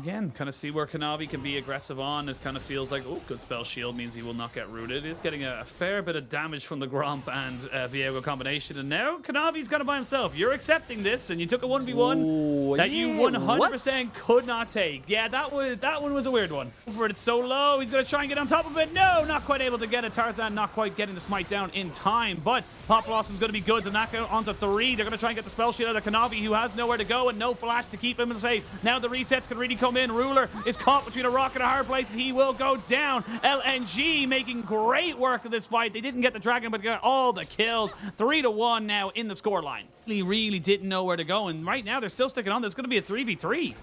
Again, kind of see where Kanavi can be aggressive on. It kind of feels like, oh, good spell shield means he will not get rooted. He's getting a fair bit of damage from the Gromp and Viego combination. And now Kanavi's got it by himself. You're accepting this, and you took a 1v1 that you 100% could not take. Yeah, that one was a weird one. It's so low. He's going to try and get on top of it. No, not quite able to get it. Tarzan not quite getting the smite down in time. But Pop Blossom's going to be good to knock out onto 3. They're going to try and get the spell shield out of Kanavi, who has nowhere to go and no flash to keep him in safe. Now the resets can really come in. Ruler is caught between a rock and a hard place, and he will go down. LNG making great work of this fight. They didn't get the dragon, but got all the kills. 3-1 now in the scoreline. He really didn't know where to go, and right now they're still sticking on. There's going to be a 3v3.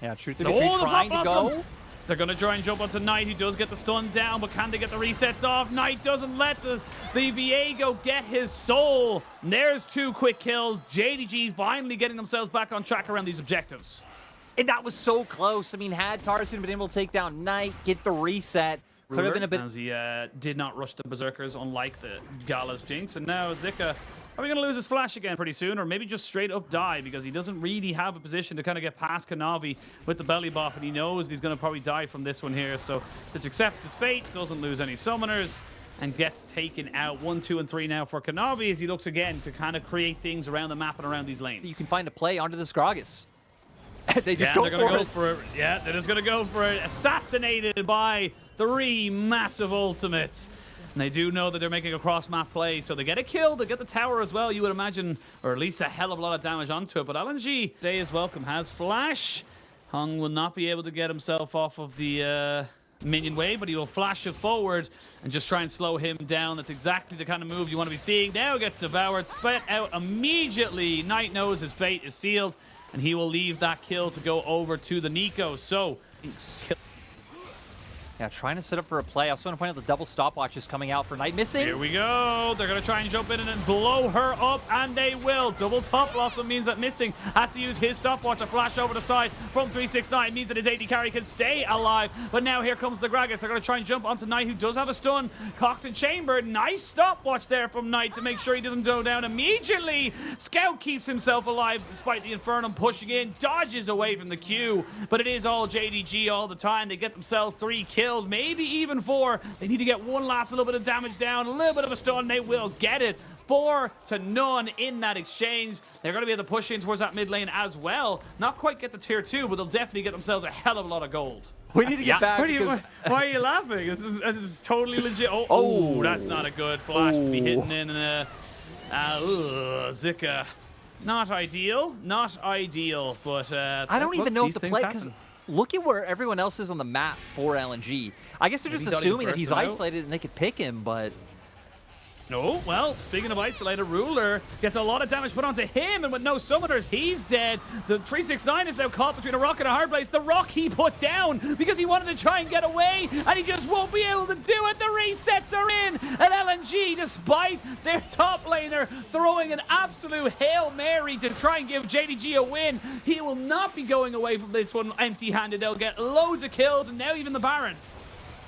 Yeah, Truth to be trying to go. They're going to try and jump onto Knight, who does get the stun down, but can they get the resets off? Knight doesn't let the Viego get his soul. And there's 2 quick kills. JDG finally getting themselves back on track around these objectives. And that was so close. I mean, had Tarzan been able to take down Knight, get the reset, could have been a bit... As he did not rush the Berserkers, unlike the Gala's Jinx. And now Zika, are we going to lose his flash again pretty soon? Or maybe just straight up die, because he doesn't really have a position to kind of get past Kanavi with the belly buff, and he knows he's going to probably die from this one here. So just accepts his fate, doesn't lose any summoners, and gets taken out. 1, 2, and 3 now for Kanavi as he looks again to kind of create things around the map and around these lanes. You can find a play onto this Gragas. They're gonna go for it. Yeah, they're just gonna go for it. Assassinated by 3 massive ultimates. And they do know that they're making a cross-map play, so they get a kill, they get the tower as well, you would imagine, or at least a hell of a lot of damage onto it. But LNG, day is welcome, has flash. Hung will not be able to get himself off of the minion wave, but he will flash it forward and just try and slow him down. That's exactly the kind of move you want to be seeing. Now it gets devoured, spit out immediately. Knight knows his fate is sealed, and he will leave that kill to go over to the Nico. So, yeah, trying to set up for a play. I also want to point out the double stopwatch is coming out for Knight. Missing. Here we go. They're going to try and jump in and then blow her up, and they will. Double top blossom means that Missing has to use his stopwatch to flash over the side from 369. Means that his AD carry can stay alive. But now here comes the Gragas. They're going to try and jump onto Knight, who does have a stun. Cocked and chambered. Nice stopwatch there from Knight to make sure he doesn't go down immediately. Scout keeps himself alive despite the Infernum pushing in. Dodges away from the Q. But it is all JDG all the time. They get themselves 3 kills. Maybe even 4. They need to get one last little bit of damage down, a little bit of a stun. They will get it. 4-0 in that exchange. They're going to be able to push in towards that mid lane as well. Not quite get the tier 2, but they'll definitely get themselves a hell of a lot of gold. We need to get back. Why are you laughing? This is totally legit. Oh, that's not a good flash to be hitting in. Zika. Not ideal. Not ideal, but I don't even know if the play, because look at where everyone else is on the map for LNG. I guess they're just assuming that he's isolated and they could pick him, but... No, well, speaking of isolated, Ruler gets a lot of damage put onto him, and with no summoners, he's dead. The 369 is now caught between a rock and a hard place. The rock he put down because he wanted to try and get away, and he just won't be able to do it. The resets are in, and LNG, despite their top laner throwing an absolute Hail Mary to try and give JDG a win, he will not be going away from this one empty-handed. They'll get loads of kills, and now even the Baron.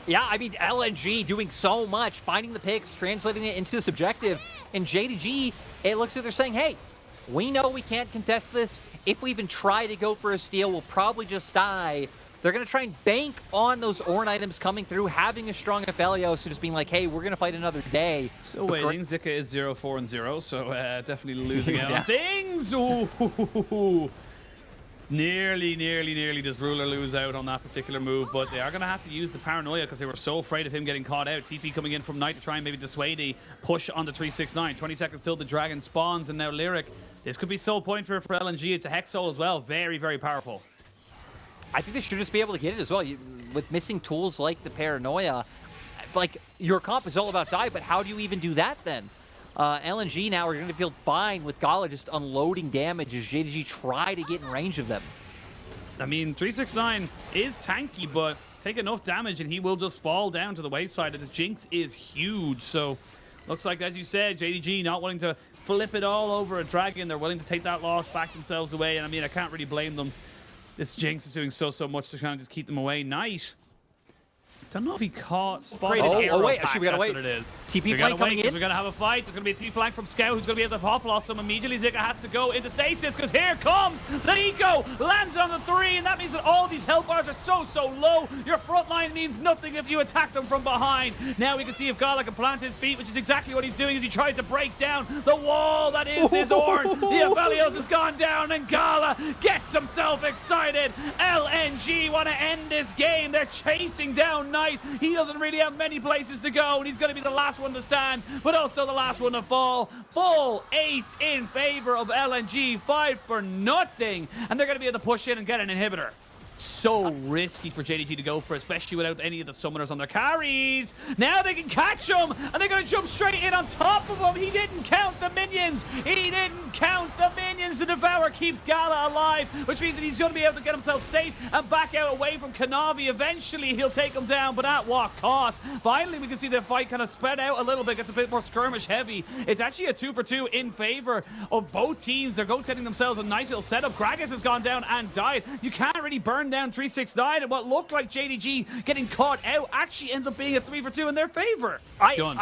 Yeah, I mean, LNG doing so much, finding the picks, translating it into this objective. And JDG, it looks like they're saying, hey, we know we can't contest this. If we even try to go for a steal, we'll probably just die. They're going to try and bank on those Ornn items coming through, having a strong Aphelios, so just being like, hey, we're going to fight another day. Still waiting. Zika is 0-4-0, so definitely losing out on things. Ooh. Nearly does Ruler lose out on that particular move, but they are going to have to use the paranoia because they were so afraid of him getting caught out. TP coming in from Knight to try and maybe dissuade a push on the 369. 20 seconds till the dragon spawns, and now Lyric. This could be soul point for LNG. It's a Hex Soul as well. Very, very powerful. I think they should just be able to get it as well. With missing tools like the paranoia, like, your comp is all about die, but how do you even do that then? LNG now are going to feel fine with Gala just unloading damage as JDG try to get in range of them. I mean, 369 is tanky, but take enough damage and he will just fall down to the wayside. The Jinx is huge, so looks like, as you said, JDG not wanting to flip it all over a dragon. They're willing to take that loss, back themselves away, and I mean, I can't really blame them. This Jinx is doing so much to kind of just keep them away. Knight. Don't know if he caught spotted arrow wait, pack. actually, we gotta That's wait. what it is. TP We're flank gonna wait coming because in. we're gonna have a fight. There's gonna be a TP flank from Scout who's gonna be able to pop blossom immediately. Zika has to go into stasis because here comes the Eco, lands on the 3, and that means that all these health bars are so low. Your front line means nothing if you attack them from behind. Now we can see if Gala can plant his feet, which is exactly what he's doing as he tries to break down the wall that is this Ornn. The Aphelios has gone down, and Gala gets himself excited. LNG want to end this game. They're chasing down Knight. He doesn't really have many places to go, and he's going to be the last one to stand, but also the last one to fall. Full ace in favor of LNG, 5 for nothing, and they're going to be able to push in and get an inhibitor. So risky for JDG to go for, especially without any of the summoners on their carries. Now they can catch him, and they're going to jump straight in on top of him. He didn't count the minions. He didn't count the minions. The Devour keeps Gala alive, which means that he's going to be able to get himself safe and back out away from Kanavi. Eventually, he'll take him down, but at what cost? Finally, we can see the fight kind of spread out a little bit. Gets a bit more skirmish heavy. It's actually a 2 for 2 in favor of both teams. They're goaltending themselves a nice little setup. Gragas has gone down and died. You can't really burn down 369, and what looked like JDG getting caught out actually ends up being a 3 for 2 in their favor.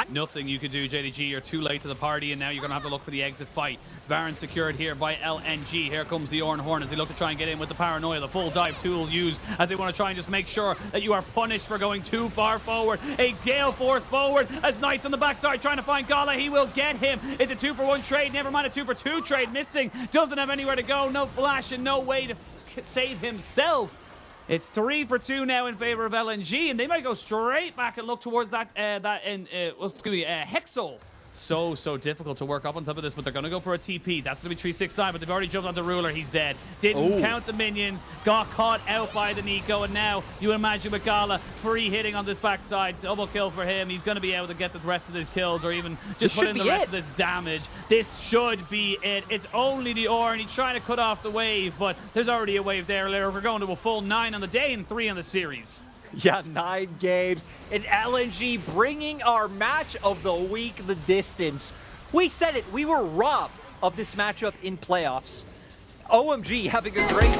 Nothing you can do, JDG. You're too late to the party, and now you're going to have to look for the exit fight. Baron secured here by LNG. Here comes the Ornn Horn as they look to try and get in with the paranoia. The full dive tool used as they want to try and just make sure that you are punished for going too far forward. A gale force forward as Knight's on the backside trying to find Gala. He will get him. It's a 2 for 1 trade. Never mind a 2 for 2 trade. Missing. Doesn't have anywhere to go. No flash and no way to save himself. It's 3 for 2 now in favor of LNG, and they might go straight back and look towards that what's going to be Hexol. So difficult to work up on top of this, but they're going to go for a TP. That's going to be 369, but they've already jumped onto Ruler. He's dead. Didn't count the minions. Got caught out by the Nico, and now you imagine with Gala free hitting on this backside. Double kill for him. He's going to be able to get the rest of his kills, or even just put in the rest of this damage. This should be it. It's only the Ornn. He's trying to cut off the wave, but there's already a wave there. We're going to a full 9 on the day and 3 on the series. Yeah, 9 games, and LNG bringing our match of the week the distance. We said it, we were robbed of this matchup in playoffs. OMG having a great